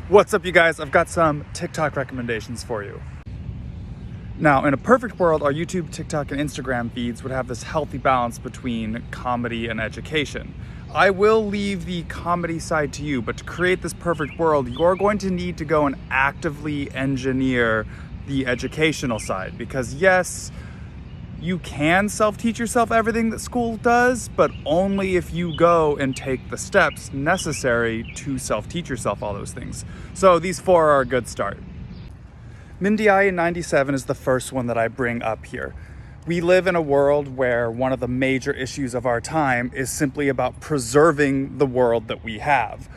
What's up, you guys? I've got some TikTok recommendations for you. Now, in a perfect world, our YouTube, TikTok, and Instagram feeds would have this healthy balance between comedy and education. I will leave the comedy side to you, but to create this perfect world, you're going to need to go and actively engineer the educational side. Because yes, you can self-teach yourself everything that school does, but only if you go and take the steps necessary to self-teach yourself all those things. So these four are a good start. Mindy in 97 is the first one that I bring up here. We live in a world where one of the major issues of our time is simply about preserving the world that we have.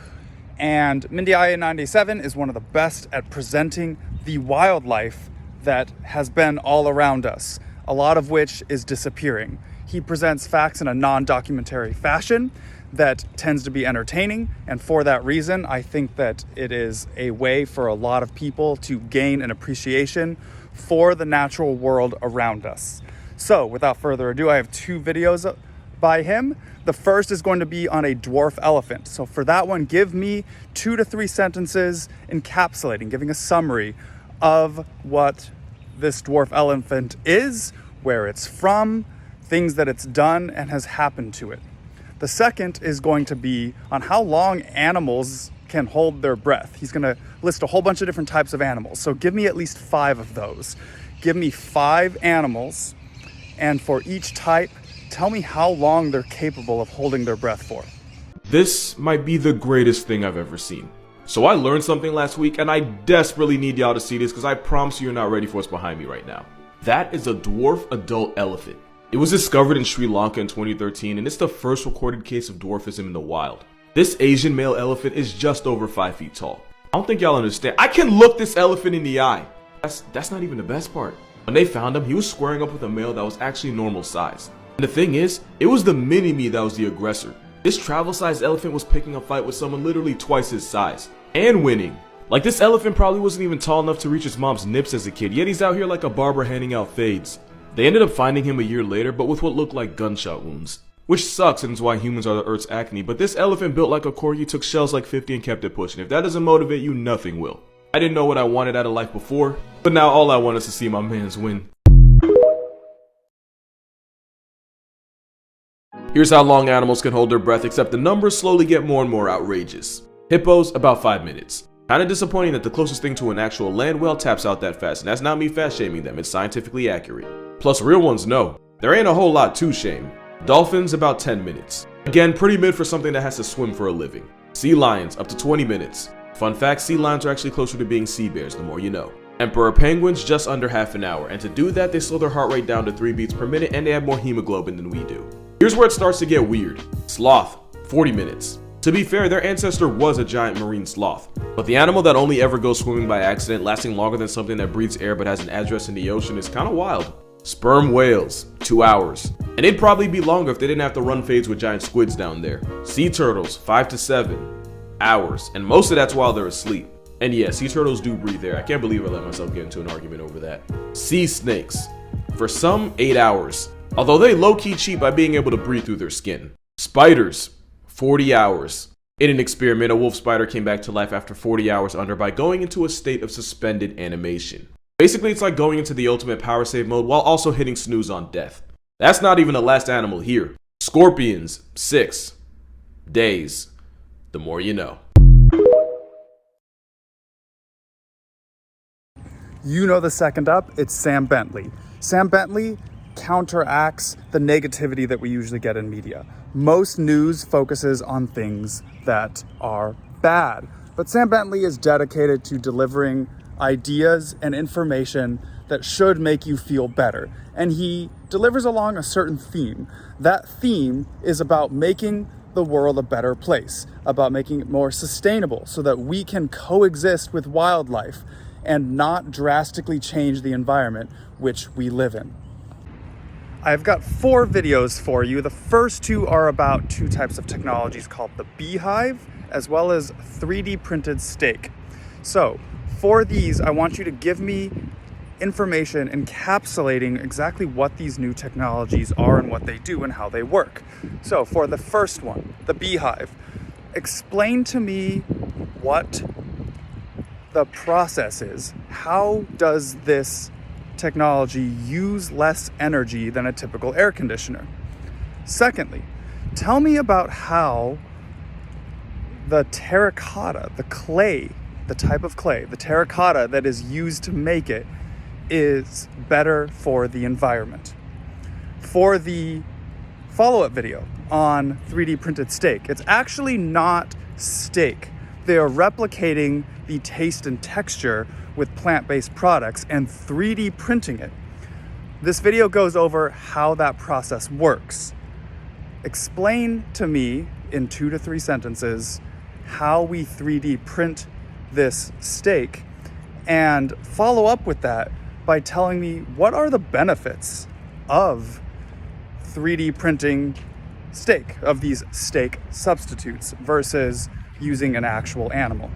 And Mindy in 97 is one of the best at presenting the wildlife that has been all around us, a lot of which is disappearing. He presents facts in a non-documentary fashion that tends to be entertaining, and for that reason, I think that it is a way for a lot of people to gain an appreciation for the natural world around us. So, without further ado, I have two videos by him. The first is going to be on a dwarf elephant. So for that one, give me 2 to 3 sentences encapsulating, giving a summary of what this dwarf elephant is, where it's from, things that it's done and has happened to it. The second is going to be on how long animals can hold their breath. He's going to list a whole bunch of different types of animals. So give me at least 5 of those. Give me 5 animals, and for each type, tell me how long they're capable of holding their breath for. This might be the greatest thing I've ever seen. So I learned something last week, and I desperately need y'all to see this because I promise you're not ready for what's behind me right now. That is a dwarf adult elephant. It was discovered in Sri Lanka in 2013, and it's the first recorded case of dwarfism in the wild. This Asian male elephant is just over 5 feet tall. I don't think y'all understand. I can look this elephant in the eye. That's not even the best part. When they found him, he was squaring up with a male that was actually normal size. And the thing is, it was the mini-me that was the aggressor. This travel-sized elephant was picking a fight with someone literally twice his size. And winning. Like, this elephant probably wasn't even tall enough to reach his mom's nips as a kid, yet he's out here like a barber handing out fades. They ended up finding him a year later, but with what looked like gunshot wounds. Which sucks, and is why humans are the Earth's acne, but this elephant built like a corgi took shells like 50 and kept it pushing. If that doesn't motivate you, nothing will. I didn't know what I wanted out of life before, but now all I want is to see my mans win. Here's how long animals can hold their breath, except the numbers slowly get more and more outrageous. Hippos, about 5 minutes. Kinda disappointing that the closest thing to an actual land whale taps out that fast, and that's not me fast shaming them, it's scientifically accurate. Plus real ones know. There ain't a whole lot to shame. Dolphins, about 10 minutes. Again, pretty mid for something that has to swim for a living. Sea lions, up to 20 minutes. Fun fact, sea lions are actually closer to being sea bears, the more you know. Emperor penguins, just under half an hour, and to do that, they slow their heart rate down to 3 beats per minute, and they have more hemoglobin than we do. Here's where it starts to get weird. Sloth, 40 minutes. To be fair, their ancestor was a giant marine sloth, but the animal that only ever goes swimming by accident, lasting longer than something that breathes air but has an address in the ocean, is kinda wild. Sperm whales, 2 hours. And it'd probably be longer if they didn't have to run fades with giant squids down there. Sea turtles, 5 to 7 hours, and most of that's while they're asleep. And yeah, sea turtles do breathe air. I can't believe I let myself get into an argument over that. Sea snakes, for some, 8 hours. Although they low-key cheat by being able to breathe through their skin. Spiders, 40 hours. In an experiment, a wolf spider came back to life after 40 hours under by going into a state of suspended animation. Basically, it's like going into the ultimate power save mode while also hitting snooze on death. That's not even the last animal here. Scorpions, 6 days. The more you know. You know the second up, it's Sambentley. Sambentley counteracts the negativity that we usually get in media. Most news focuses on things that are bad, but Sambentley is dedicated to delivering ideas and information that should make you feel better. And he delivers along a certain theme. That theme is about making the world a better place, about making it more sustainable so that we can coexist with wildlife and not drastically change the environment which we live in. I've got 4 videos for you. The first 2 are about 2 types of technologies called the Beehive as well as 3D printed steak. So for these, I want you to give me information encapsulating exactly what these new technologies are and what they do and how they work. So for the first one, the Beehive, explain to me what the process is. How does this technology use less energy than a typical air conditioner? Secondly, tell me about how the terracotta, the clay, the type of clay, the terracotta that is used to make it is better for the environment. For the follow-up video on 3D printed steak, it's actually not steak. They are replicating the taste and texture with plant-based products and 3D printing it. This video goes over how that process works. Explain to me in 2 to 3 sentences how we 3D print this steak, and follow up with that by telling me what are the benefits of 3D printing steak, of these steak substitutes versus using an actual animal.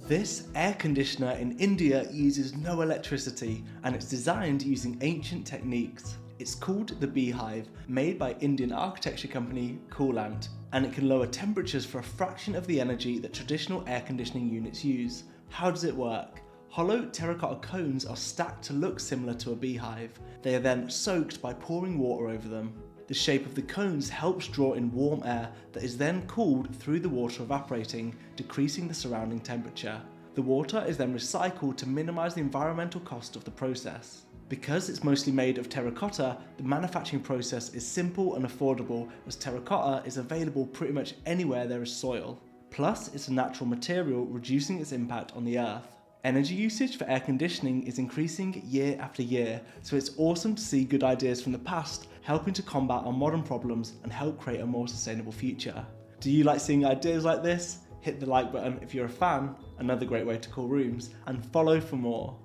This air conditioner in India uses no electricity and it's designed using ancient techniques. It's called the Beehive, made by Indian architecture company Coolant, and it can lower temperatures for a fraction of the energy that traditional air conditioning units use. How does it work? Hollow terracotta cones are stacked to look similar to a beehive. They are then soaked by pouring water over them. The shape of the cones helps draw in warm air that is then cooled through the water evaporating, decreasing the surrounding temperature. The water is then recycled to minimise the environmental cost of the process. Because it's mostly made of terracotta, the manufacturing process is simple and affordable, as terracotta is available pretty much anywhere there is soil. Plus, it's a natural material, reducing its impact on the earth. Energy usage for air conditioning is increasing year after year, so it's awesome to see good ideas from the past helping to combat our modern problems and help create a more sustainable future. Do you like seeing ideas like this? Hit the like button if you're a fan, another great way to cool rooms, and follow for more.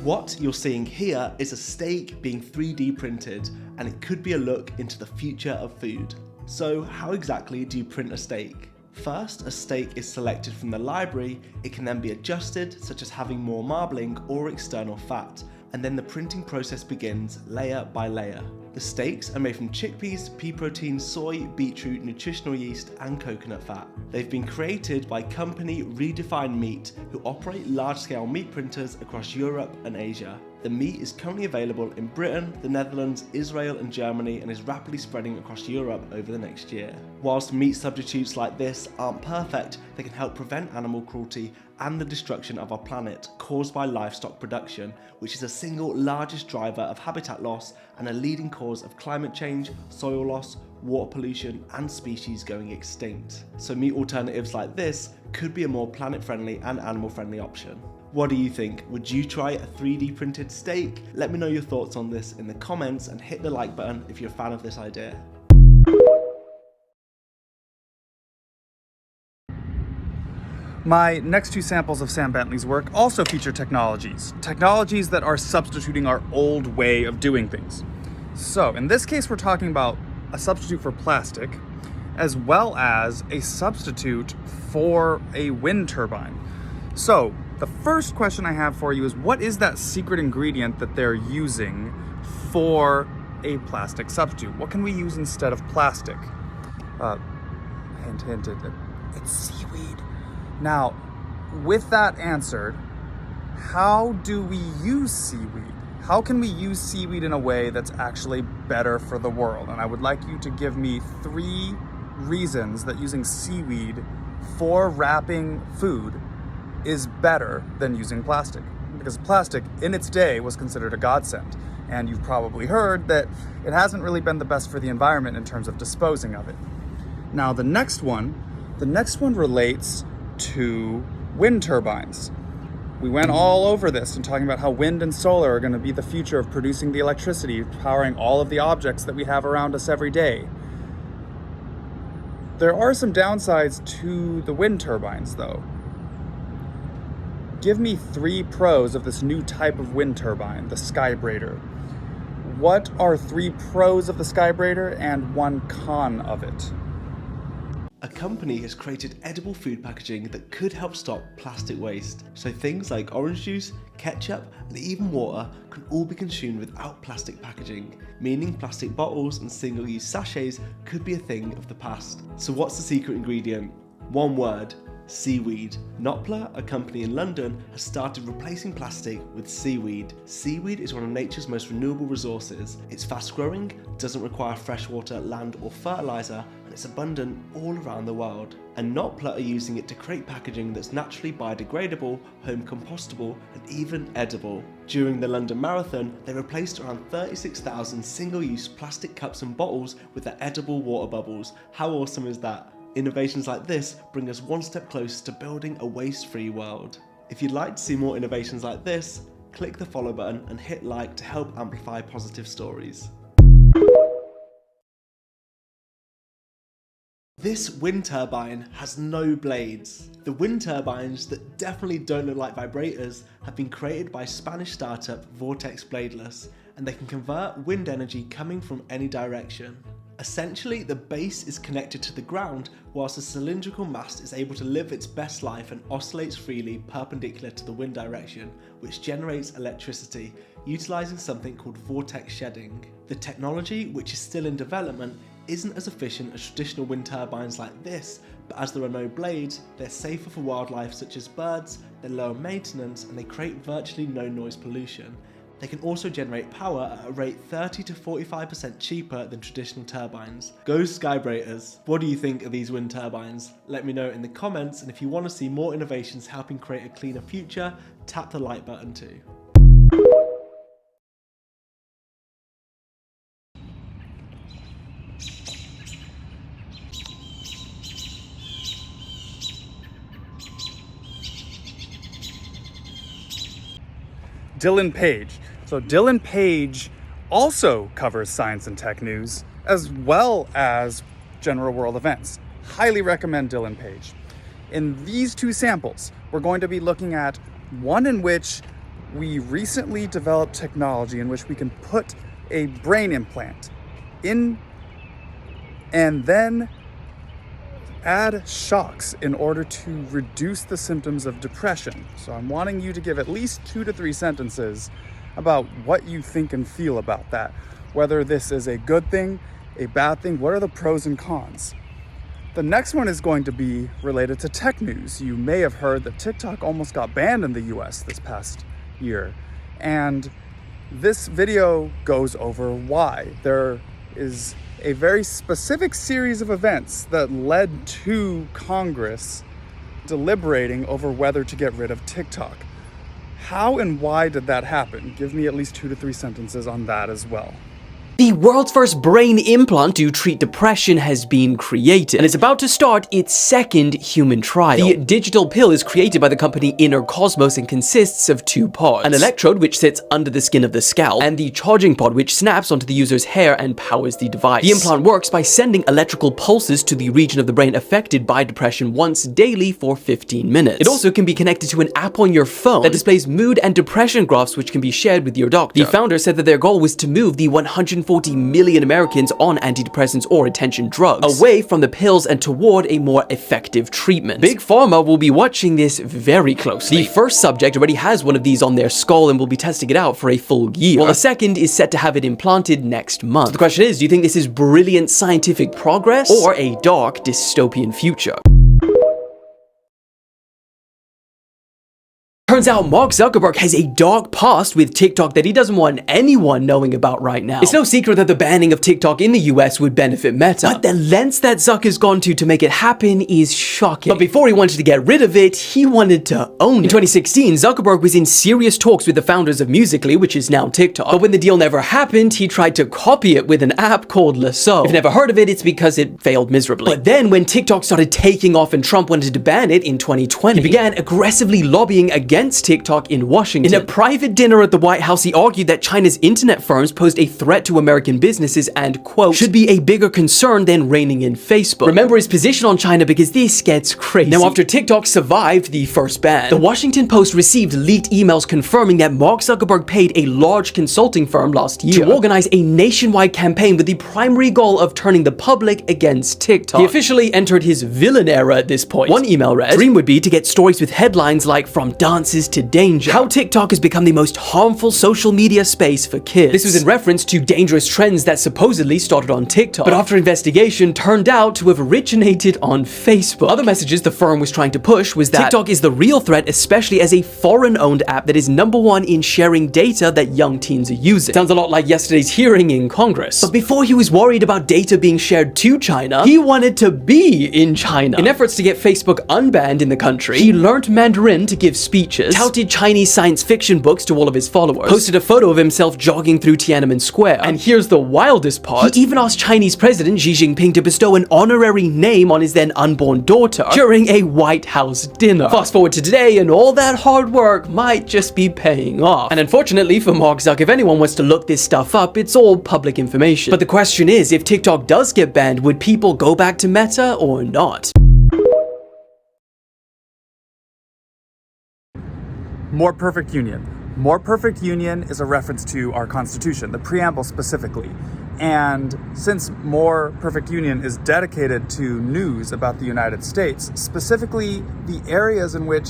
What you're seeing here is a steak being 3D printed, and it could be a look into the future of food. So how exactly do you print a steak? First, a steak is selected from the library. It can then be adjusted, such as having more marbling or external fat, and then the printing process begins layer by layer. The steaks are made from chickpeas, pea protein, soy, beetroot, nutritional yeast, and coconut fat. They've been created by company Redefined Meat, who operate large-scale meat printers across Europe and Asia. The meat is currently available in Britain, the Netherlands, Israel, and Germany, and is rapidly spreading across Europe over the next year. Whilst meat substitutes like this aren't perfect, they can help prevent animal cruelty and the destruction of our planet caused by livestock production, which is the single largest driver of habitat loss and a leading cause of climate change, soil loss, water pollution, and species going extinct. So meat alternatives like this could be a more planet-friendly and animal-friendly option. What do you think? Would you try a 3D printed steak? Let me know your thoughts on this in the comments and hit the like button if you're a fan of this idea. My next 2 samples of Sam Bentley's work also feature technologies that are substituting our old way of doing things. So in this case, we're talking about a substitute for plastic, as well as a substitute for a wind turbine. So the first question I have for you is, what is that secret ingredient that they're using for a plastic substitute? What can we use instead of plastic? Hint, it's seaweed. Now, with that answered, how do we use seaweed? How can we use seaweed in a way that's actually better for the world? And I would like you to give me 3 reasons that using seaweed for wrapping food is better than using plastic. Because plastic in its day was considered a godsend. And you've probably heard that it hasn't really been the best for the environment in terms of disposing of it. Now the next one relates to wind turbines. We went all over this and talking about how wind and solar are going to be the future of producing the electricity, powering all of the objects that we have around us every day. There are some downsides to the wind turbines though. Give me 3 pros of this new type of wind turbine, the skybrator. What are 3 pros of the skybrator and 1 con of it? A company has created edible food packaging that could help stop plastic waste. So things like orange juice, ketchup, and even water can all be consumed without plastic packaging, meaning plastic bottles and single-use sachets could be a thing of the past. So what's the secret ingredient? One word: seaweed. NotPla, a company in London, has started replacing plastic with seaweed. Seaweed is one of nature's most renewable resources. It's fast growing, doesn't require freshwater, land or fertilizer, and it's abundant all around the world. And NotPla are using it to create packaging that's naturally biodegradable, home compostable, and even edible. During the London Marathon, they replaced around 36,000 single-use plastic cups and bottles with their edible water bubbles. How awesome is that? Innovations like this bring us one step closer to building a waste-free world. If you'd like to see more innovations like this, click the follow button and hit like to help amplify positive stories. This wind turbine has no blades. The wind turbines that definitely don't look like vibrators have been created by Spanish startup Vortex Bladeless, and they can convert wind energy coming from any direction. Essentially, the base is connected to the ground, whilst the cylindrical mast is able to live its best life and oscillates freely perpendicular to the wind direction, which generates electricity, utilising something called vortex shedding. The technology, which is still in development, isn't as efficient as traditional wind turbines like this, but as there are no blades, they're safer for wildlife such as birds, they're lower maintenance, and they create virtually no noise pollution. They can also generate power at a rate 30 to 45% cheaper than traditional turbines. Go skybrators! What do you think of these wind turbines? Let me know in the comments, and if you want to see more innovations helping create a cleaner future, tap the like button too. Dylan.page. So Dylan.page also covers science and tech news, as well as general world events. Highly recommend Dylan.page. In these two samples, we're going to be looking at one in which we recently developed technology in which we can put a brain implant in and then add shocks in order to reduce the symptoms of depression. So I'm wanting you to give at least 2 to 3 sentences about what you think and feel about that. Whether this is a good thing, a bad thing, what are the pros and cons? The next one is going to be related to tech news. You may have heard that TikTok almost got banned in the US this past year. And this video goes over why. There is a very specific series of events that led to Congress deliberating over whether to get rid of TikTok. How and why did that happen? Give me at least 2 to 3 sentences on that as well. The world's first brain implant to treat depression has been created, and it's about to start its second human trial. The digital pill is created by the company Inner Cosmos and consists of 2 parts: an electrode which sits under the skin of the scalp, and the charging pod which snaps onto the user's hair and powers the device. The implant works by sending electrical pulses to the region of the brain affected by depression once daily for 15 minutes. It also can be connected to an app on your phone that displays mood and depression graphs which can be shared with your doctor. The founder said that their goal was to move the 140 million Americans on antidepressants or attention drugs away from the pills and toward a more effective treatment. Big Pharma will be watching this very closely. The first subject already has one of these on their skull and will be testing it out for a full year, while the second is set to have it implanted next month. So the question is, do you think this is brilliant scientific progress or a dark dystopian future? Turns out Mark Zuckerberg has a dark past with TikTok that he doesn't want anyone knowing about right now. It's no secret that the banning of TikTok in the US would benefit Meta, but the lengths that Zuck has gone to make it happen is shocking. But before he wanted to get rid of it, he wanted to own it. In 2016, Zuckerberg was in serious talks with the founders of Musical.ly, which is now TikTok. But when the deal never happened, he tried to copy it with an app called Lasso. If you've never heard of it, it's because it failed miserably. But then when TikTok started taking off and Trump wanted to ban it in 2020, he began aggressively lobbying against TikTok in Washington. In a private dinner at the White House, he argued that China's internet firms posed a threat to American businesses and, quote, should be a bigger concern than reining in Facebook. Remember his position on China because this gets crazy. Now, after TikTok survived the first ban, the Washington Post received leaked emails confirming that Mark Zuckerberg paid a large consulting firm last year to organize a nationwide campaign with the primary goal of turning the public against TikTok. He officially entered his villain era at this point. One email read, "Dream would be to get stories with headlines like 'From Dance chances to danger. How TikTok has become the most harmful social media space for kids. This was in reference to dangerous trends that supposedly started on TikTok, but after investigation turned out to have originated on Facebook. Other messages the firm was trying to push was that TikTok is the real threat, especially as a foreign-owned app that is #1 in sharing data that young teens are using. Sounds a lot like yesterday's hearing in Congress. But before he was worried about data being shared to China, he wanted to be in China. In efforts to get Facebook unbanned in the country, he learned Mandarin to give speeches, touted Chinese science fiction books to all of his followers, posted a photo of himself jogging through Tiananmen Square, and here's the wildest part, he even asked Chinese President Xi Jinping to bestow an honorary name on his then unborn daughter during a White House dinner. Fast forward to today, and all that hard work might just be paying off. And unfortunately for Mark Zuck, if anyone wants to look this stuff up, it's all public information. But the question is, if TikTok does get banned, would people go back to Meta or not? More perfect union. More perfect union is a reference to our Constitution, the preamble specifically. And since More Perfect Union is dedicated to news about the United States, specifically the areas in which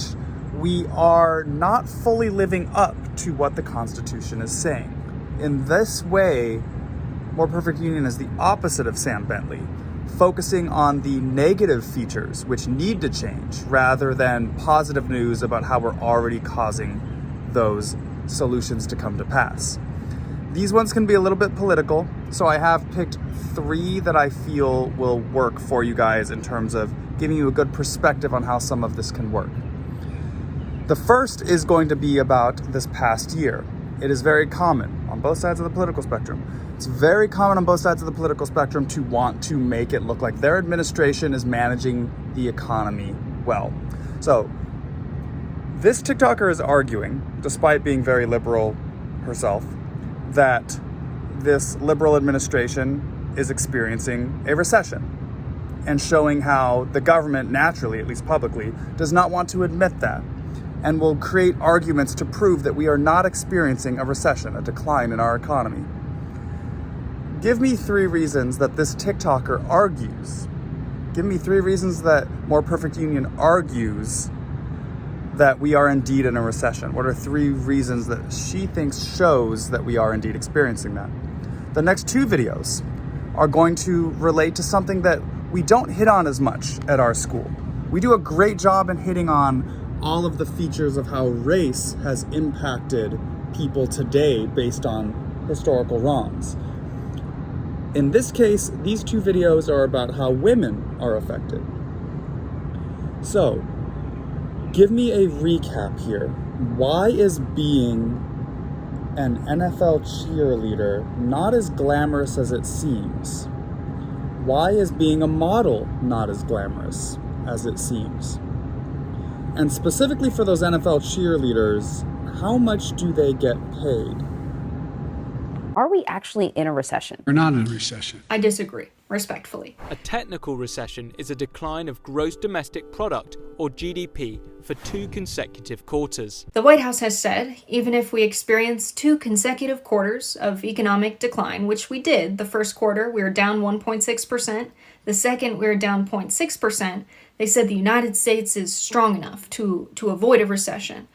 we are not fully living up to what the Constitution is saying. In this way, More Perfect Union is the opposite of Sam Bentley, focusing on the negative features which need to change rather than positive news about how we're already causing those solutions to come to pass. These ones can be a little bit political, so I have picked 3 that I feel will work for you guys in terms of giving you a good perspective on how some of this can work. The first is going to be about this past year. It is very common on both sides of the political spectrum. It's very common on both sides of the political spectrum to want to make it look like their administration is managing the economy well. So this TikToker is arguing, despite being very liberal herself, that this liberal administration is experiencing a recession and showing how the government naturally, at least publicly, does not want to admit that and will create arguments to prove that we are not experiencing a recession, a decline in our economy. Give me 3 reasons that this TikToker argues. Give me 3 reasons that More Perfect Union argues that we are indeed in a recession. What are 3 reasons that she thinks shows that we are indeed experiencing that? The next 2 videos are going to relate to something that we don't hit on as much at our school. We do a great job in hitting on all of the features of how race has impacted people today based on historical wrongs. In this case, these 2 videos are about how women are affected. So, give me a recap here. Why is being an NFL cheerleader not as glamorous as it seems? Why is being a model not as glamorous as it seems? And specifically for those NFL cheerleaders, how much do they get paid? Are we actually in a recession? We're not in a recession. I disagree, respectfully. A technical recession is a decline of gross domestic product, or GDP, for 2 consecutive quarters. The White House has said, even if we experience 2 consecutive quarters of economic decline, which we did, the first quarter we were down 1.6%, the second we were down 0.6%, they said the United States is strong enough to avoid a recession.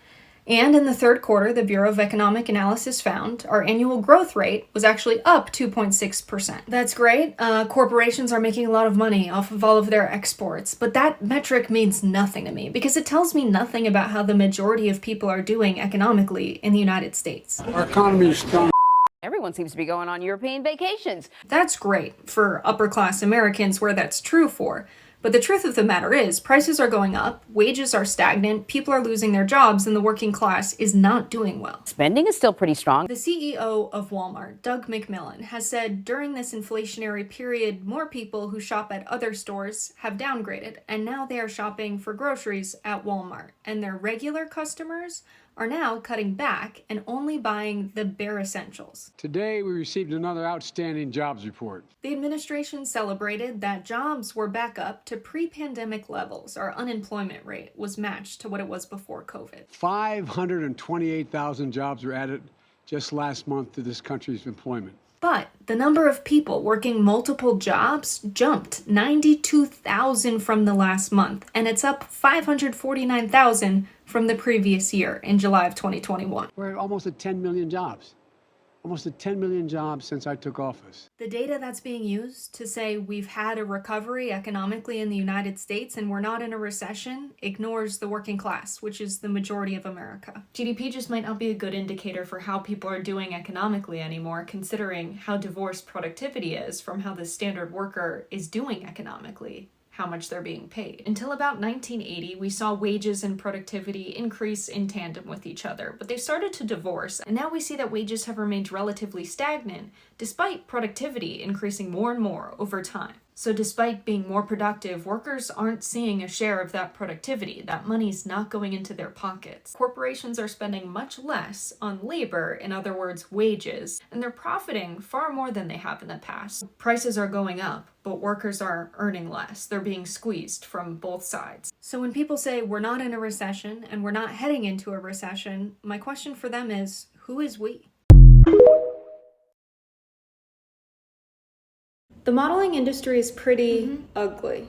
And in the third quarter, the Bureau of Economic Analysis found our annual growth rate was actually up 2.6%. That's great. Corporations are making a lot of money off of all of their exports, but that metric means nothing to me because it tells me nothing about how the majority of people are doing economically in the United States. Our economy is strong. Everyone seems to be going on European vacations. That's great for upper-class Americans where that's true for. But the truth of the matter is, prices are going up, wages are stagnant, people are losing their jobs, and the working class is not doing well. Spending is still pretty strong. The CEO of Walmart, Doug McMillon, has said during this inflationary period, more people who shop at other stores have downgraded, and now they are shopping for groceries at Walmart. And their regular customers are now cutting back and only buying the bare essentials. Today, we received another outstanding jobs report. The administration celebrated that jobs were back up to pre-pandemic levels. Our unemployment rate was matched to what it was before COVID. 528,000 jobs were added just last month to this country's employment. But the number of people working multiple jobs jumped 92,000 from the last month, and it's up 549,000 from the previous year in July of 2021. We're almost at 10 million jobs. Almost at 10 million jobs since I took office. The data that's being used to say we've had a recovery economically in the United States and we're not in a recession ignores the working class, which is the majority of America. GDP just might not be a good indicator for how people are doing economically anymore, considering how divorced productivity is from how the standard worker is doing economically, how much they're being paid. Until about 1980, we saw wages and productivity increase in tandem with each other, but they started to divorce, and now we see that wages have remained relatively stagnant, despite productivity increasing more and more over time. So despite being more productive, workers aren't seeing a share of that productivity. That money's not going into their pockets. Corporations are spending much less on labor, in other words, wages, and they're profiting far more than they have in the past. Prices are going up, but workers are earning less. They're being squeezed from both sides. So when people say we're not in a recession and we're not heading into a recession, my question for them is, who is we? The modeling industry is pretty ugly.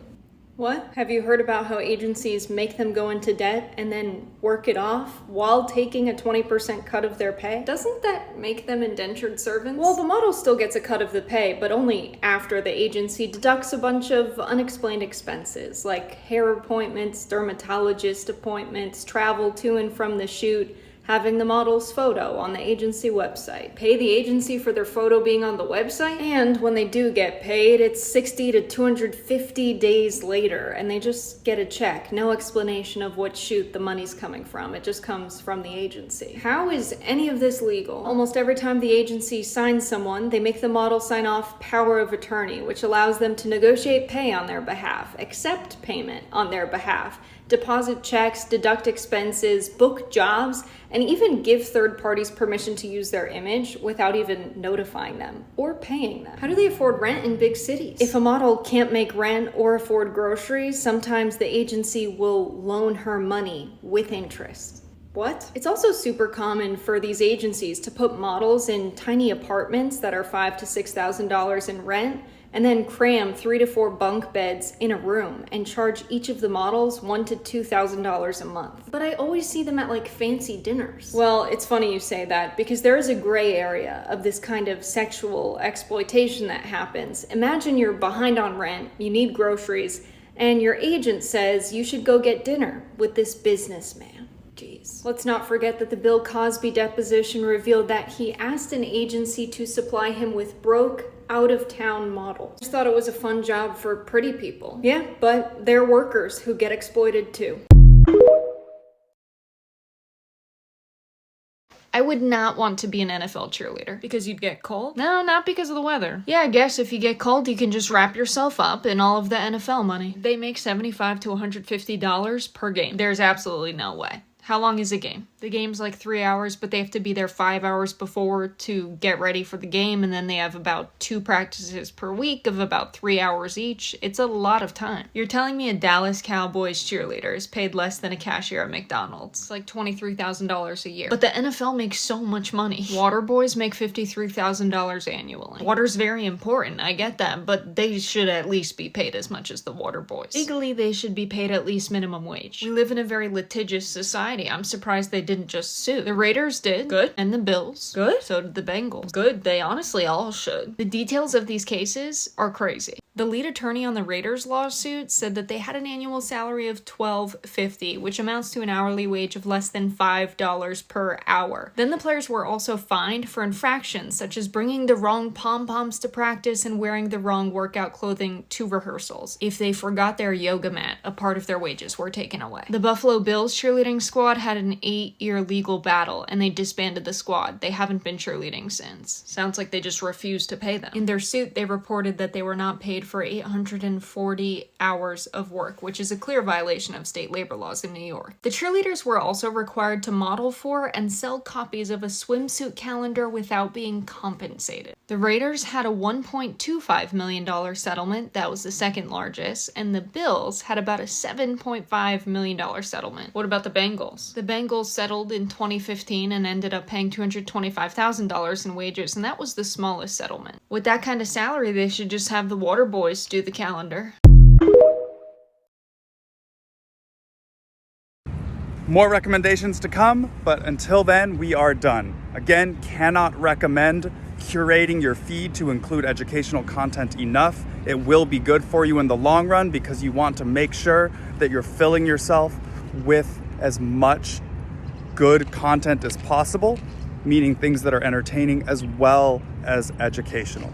What? Have you heard about how agencies make them go into debt and then work it off while taking a 20% cut of their pay? Doesn't that make them indentured servants? Well, the model still gets a cut of the pay, but only after the agency deducts a bunch of unexplained expenses, like hair appointments, dermatologist appointments, travel to and from the shoot, having the model's photo on the agency website, pay the agency for their photo being on the website, and when they do get paid, it's 60 to 250 days later, and they just get a check. No explanation of what shoot the money's coming from. It just comes from the agency. How is any of this legal? Almost every time the agency signs someone, they make the model sign off power of attorney, which allows them to negotiate pay on their behalf, accept payment on their behalf, deposit checks, deduct expenses, book jobs, and even give third parties permission to use their image without even notifying them or paying them. How do they afford rent in big cities? If a model can't make rent or afford groceries, sometimes the agency will loan her money with interest. What? It's also super common for these agencies to put models in tiny apartments that are $5,000 to $6,000 in rent, and then cram 3 to 4 bunk beds in a room and charge each of the models $1,000 to $2,000 a month. But I always see them at like fancy dinners. Well, it's funny you say that because there is a gray area of this kind of sexual exploitation that happens. Imagine you're behind on rent, you need groceries, and your agent says you should go get dinner with this businessman. Jeez. Let's not forget that the Bill Cosby deposition revealed that he asked an agency to supply him with broke, out-of-town models. I just thought it was a fun job for pretty people. Yeah, but they're workers who get exploited too. I would not want to be an NFL cheerleader. Because you'd get cold? No, not because of the weather. Yeah, I guess if you get cold, you can just wrap yourself up in all of the NFL money. They make $75 to $150 per game. There's absolutely no way. How long is a game? The game's like 3 hours, but they have to be there 5 hours before to get ready for the game, and then they have about 2 practices per week of about 3 hours each. It's a lot of time. You're telling me a Dallas Cowboys cheerleader is paid less than a cashier at McDonald's. It's like $23,000 a year. But the NFL makes so much money. Water boys make $53,000 annually. Water's very important, I get that, but they should at least be paid as much as the water boys. Legally, they should be paid at least minimum wage. We live in a very litigious society. I'm surprised they didn't just sue. The Raiders did. Good. And the Bills. Good. So did the Bengals. Good. They honestly all should. The details of these cases are crazy. The lead attorney on the Raiders lawsuit said that they had an annual salary of $12.50, which amounts to an hourly wage of less than $5 per hour. Then the players were also fined for infractions such as bringing the wrong pom-poms to practice and wearing the wrong workout clothing to rehearsals. If they forgot their yoga mat, a part of their wages were taken away. The Buffalo Bills cheerleading squad had an 8-year legal battle and they disbanded the squad. They haven't been cheerleading since. Sounds like they just refused to pay them. In their suit, they reported that they were not paid for 840 hours of work, which is a clear violation of state labor laws in New York. The cheerleaders were also required to model for and sell copies of a swimsuit calendar without being compensated. The Raiders had a $1.25 million settlement, that was the second largest, and the Bills had about a $7.5 million settlement. What about the Bengals? The Bengals settled in 2015 and ended up paying $225,000 in wages, and that was the smallest settlement. With that kind of salary, they should just have the water boys do the calendar. More recommendations to come, but until then, we are done. Again, cannot recommend curating your feed to include educational content enough. It will be good for you in the long run because you want to make sure that you're filling yourself with as much good content as possible, meaning things that are entertaining as well as educational.